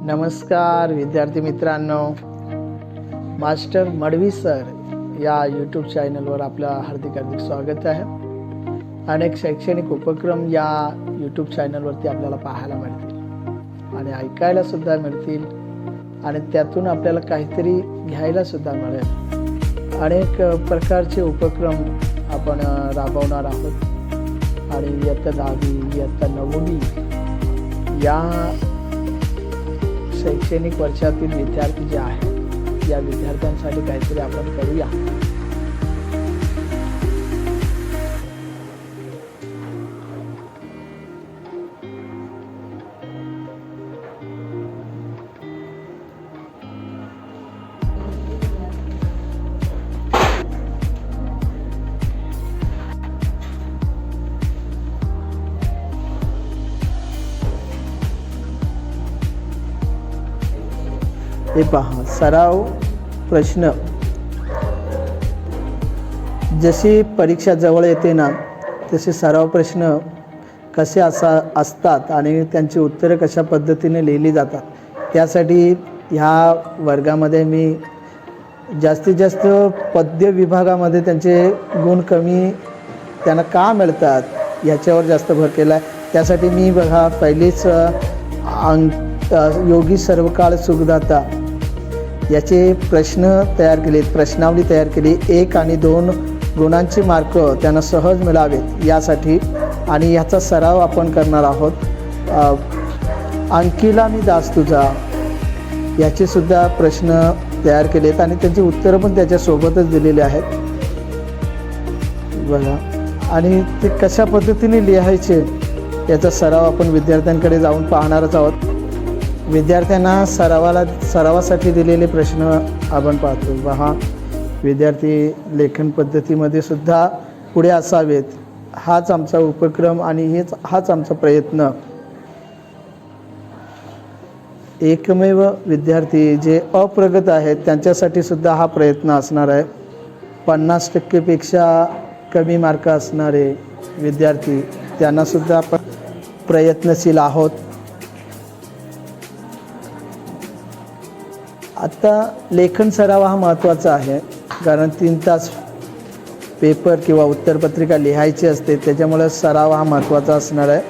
नमस्कार विद्यार्थी मित्रांनो, मास्टर मडवी सर या यूट्यूब चॅनलवर आपलं हार्दिक स्वागत आहे। अनेक शैक्षणिक उपक्रम या यूट्यूब चॅनलवरती आपल्याला पाहायला मिळतील आणि ऐकायला सुद्धा मिळतील आणि त्यातून आपल्याला काहीतरी घ्यायला सुद्धा मिळेल। अनेक प्रकारचे उपक्रम आपण राबवणार आहोत आणि इयत्ता 10वी इयत्ता 9वी या शैक्षणिक वर्षातील विद्यार्थी जे आहेत या विद्यार्थ्यांसाठी काहीतरी आपण करूया। हे पहा, सराव प्रश्न। जशी परीक्षा जवळ येते ना तसे सराव प्रश्न कसे असतात आणि त्यांची उत्तरं कशा पद्धतीने लिहिली जातात, त्यासाठी ह्या वर्गामध्ये मी जास्तीत जास्त पद्य विभागामध्ये त्यांचे गुण कमी त्यांना का मिळतात याच्यावर जास्त भर केला आहे। त्यासाठी मी बघा पहिलीच योगी सर्वकाळ सुखदाता याचे प्रश्न तयार केलेत, प्रश्नावली तयार केली। 1 आणि 2 गुणांचे मार्क त्यांना सहज मिळावेत यासाठी आणि याचा सराव आपण करणार आहोत। अंकीला मी दास तुझा याचे सुद्धा प्रश्न तयार केलेत आणि त्यांची उत्तरं पण त्याच्यासोबतच दिलेली आहेत बघा। आणि ते कशा पद्धतीने लिहायचे याचा सराव आपण विद्यार्थ्यांकडे जाऊन पाहणारच आहोत। विद्यार्थ्यांना सरावासाठी दिलेले प्रश्न आपण पाहतो पहा। विद्यार्थी लेखन पद्धतीमध्ये सुद्धा पुढे असावेत, हाच आमचा उपक्रम आणि हाच आमचा प्रयत्न। एकमेव विद्यार्थी जे अप्रगत आहेत त्यांच्यासाठी सुद्धा हा प्रयत्न असणार आहे। 50% पेक्षा कमी मार्क असणारे विद्यार्थी त्यांना सुद्धा आपण प्रयत्नशील आहोत। आता लेखन सराव हा महत्त्वाचा आहे, कारण 3 तास पेपर किंवा उत्तरपत्रिका लिहायची असते, त्याच्यामुळे सराव हा महत्त्वाचा असणार आहे।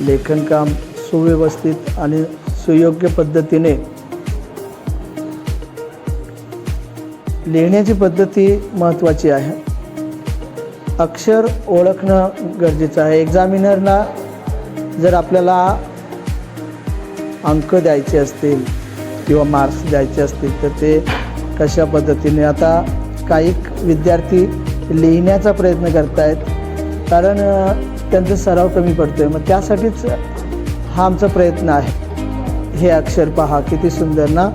लेखन काम सुव्यवस्थित आणि सुयोग्य पद्धतीने लिहिण्याची पद्धती महत्त्वाची आहे। अक्षर ओळखणं गरजेचं आहे। एक्झामिनरला जर आपल्याला अंक द्यायचे असतील किंवा मार्क्स द्यायचे असतील तर ते कशा पद्धतीने, आता काही विद्यार्थी लिहिण्याचा प्रयत्न करत आहेत कारण त्यांचा सराव कमी पडतो आहे, मग त्यासाठीच हा आमचा प्रयत्न आहे। हे अक्षर पहा किती सुंदर ना,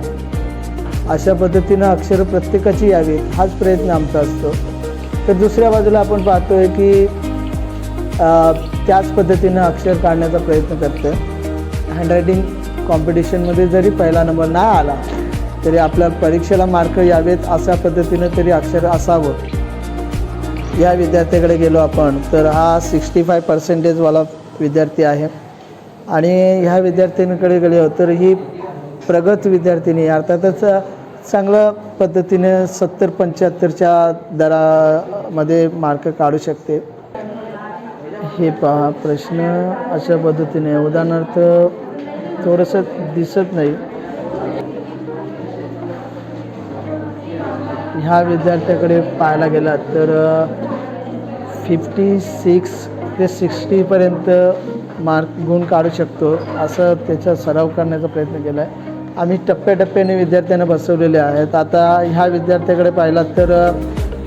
अशा पद्धतीनं अक्षर प्रत्येकाची यावी हाच प्रयत्न आमचा असतो। तर दुसऱ्या बाजूला आपण पाहतो आहे की त्याच पद्धतीनं अक्षर काढण्याचा प्रयत्न करतो आहे। हँडरायटिंग कॉम्पिटिशनमध्ये जरी पहिला नंबर नाही आला तरी आपल्या परीक्षेला मार्क यावेत अशा पद्धतीनं तरी अक्षर असावं। या विद्यार्थ्याकडे गेलो आपण तर हा 65% वाला विद्यार्थी आहे आणि ह्या विद्यार्थ्यांकडे गेलो तर ही प्रगत विद्यार्थिनी, अर्थातच चांगल्या पद्धतीने 70-75च्या दरामध्ये मार्क काढू शकते। हे पहा प्रश्न अशा पद्धतीने, उदाहरणार्थ थोडंसं दिसत नाही, ह्या विद्यार्थ्याकडे पाहायला गेला तर 56 ते 60पर्यंत गुण काढू शकतो, असं त्याचा सराव करण्याचा प्रयत्न केला आहे। आम्ही टप्प्याटप्प्याने विद्यार्थ्यांना बसवलेले आहेत। आता ह्या विद्यार्थ्याकडे पाहिला तर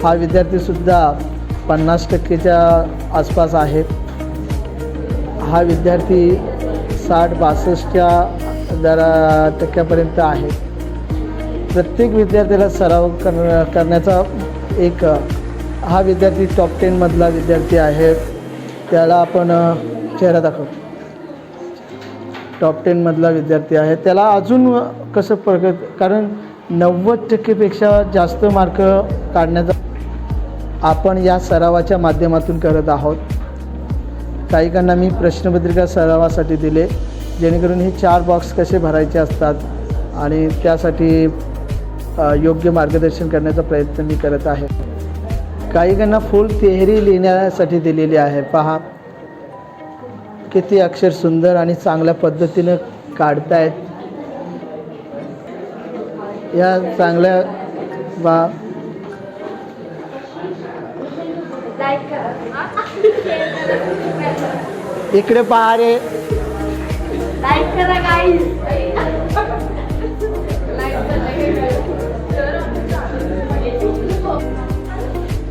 हा विद्यार्थीसुद्धा 50%च्या आसपास आहे। हा विद्यार्थी 60-62च्या टक्क्यापर्यंत आहे। प्रत्येक विद्यार्थ्याला सराव करण्याचा एक, हा विद्यार्थी टॉप 10 मधला विद्यार्थी आहे, त्याला आपण चेहरा दाखवतो, टॉप 10 मधला विद्यार्थी आहे, त्याला अजून कसं प्रगत, कारण 90%पेक्षा जास्त मार्क काढण्याचा आपण या सरावाच्या माध्यमातून करत आहोत। काहीकांना मी प्रश्नपत्रिका सरावासाठी दिले जेणेकरून हे 4 बॉक्स कसे भरायचे असतात आणि त्यासाठी योग्य मार्गदर्शन करण्याचा प्रयत्न मी करत आहे. काहीकांना फुल थिअरी लिहिण्यासाठी दिलेली आहे. पहा किती अक्षर सुंदर आणि चांगल्या पद्धतीनं काढतायत. या चांगल्या इकडे पहा रे.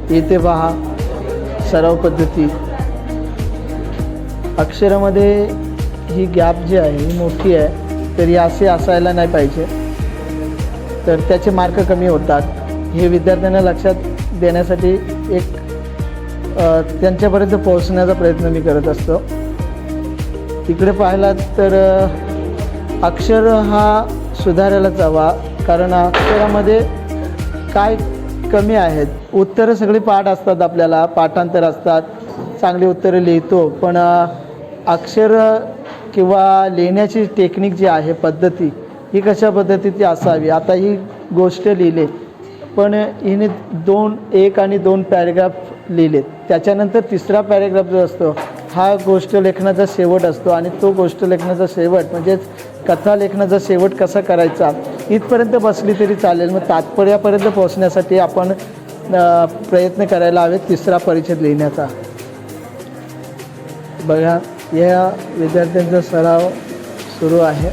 इथे पहा सराव पद्धती. अक्षरामध्ये ही गॅप जी आहे ही मोठी आहे, तरी असे असायला नाही पाहिजे, तर त्याचे मार्क कमी होतात. हे विद्यार्थ्यांना लक्षात देण्यासाठी एक त्यांच्यापर्यंत पोहोचण्याचा प्रयत्न मी करत असतो. तिकडे पाहिलात तर अक्षर हा सुधारायलाच हवा, कारण अक्षरामध्ये काय कमी आहेत. उत्तरं सगळी पाठ असतात, आपल्याला पाठांतर असतात, चांगली उत्तरं लिहितो, पण अक्षर किंवा लिहिण्याची टेक्निक जी आहे, पद्धती, ही कशा पद्धतीची असावी. आता ही गोष्ट लिहिले, पण हिने 1 आणि 2 पॅरेग्राफ लिहिलेत. त्याच्यानंतर 3रा पॅरेग्राफ जो असतो हा गोष्ट लेखनाचा शेवट असतो, आणि तो गोष्ट लेखनाचा शेवट म्हणजेच कथा लेखनाचा शेवट कसा करायचा इथपर्यंत बसली तरी चालेल. मग तात्पर्यापर्यंत पोहोचण्यासाठी आपण प्रयत्न करायला हवे 3रा परिच्छेद लिहिण्याचा. बघा, या विद्यार्थ्यांचा सराव सुरू आहे.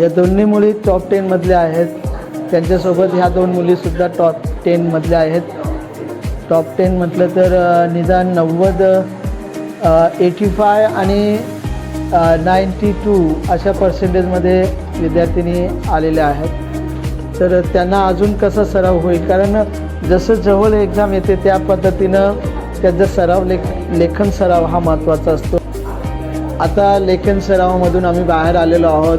या दोन्ही मुली टॉप 10 मधल्या आहेत. त्यांच्यासोबत ह्या 2 मुलीसुद्धा टॉप 10 मधल्या आहेत. टॉप 10 म्हटलं तर निदान 90, 85 आणि 92 अशा पर्सेंटेजमध्ये विद्यार्थिनी आलेल्या आहेत. तर त्यांना अजून कसा सराव होईल, कारण जसं जवळ एक्झाम येते त्या पद्धतीनं त्यांचा सराव लेखन सराव हा महत्त्वाचा असतो. आता लेखन सरावामधून आम्ही बाहेर आलेलो आहोत.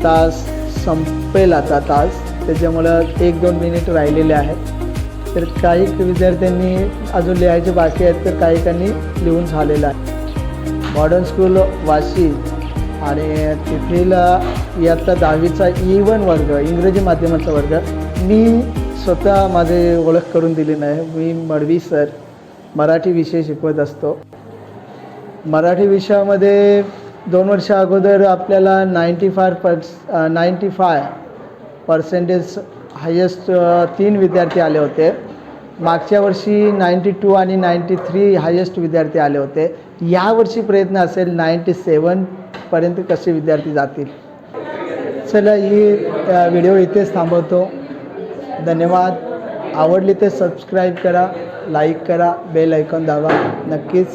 तास संपेल आता तास, त्याच्यामुळं 1-2 मिनिट राहिलेले आहेत. तर काही विद्यार्थ्यांनी अजून लिहायचे बाकी आहेत, तर काहीकांनी लिहून झालेलं आहे. मॉडर्न स्कूल वाशी आणि तिथील इयत्ता 10वीचा E1 वर्ग, इंग्रजी माध्यमाचा वर्ग. मी स्वतः माझे ओळख करून दिली नाही. मी मडवी सर, मराठी विषय शिकवत असतो. मराठी विषयामध्ये 2 वर्ष अगोदर आपल्याला 95% हायेस्ट 3 विद्यार्थी आले होते. मागच्या वर्षी 92 आणि 93 हायेस्ट विद्यार्थी आले होते. यावर्षी प्रयत्न असेल 97 पर्यंत कसे विद्यार्थी जातील. चला, ही व्हिडिओ इथेच थांबवतो. धन्यवाद. आवडली तर सबस्क्राईब करा, लाईक करा, बेल आयकॉन दाबा. नक्कीच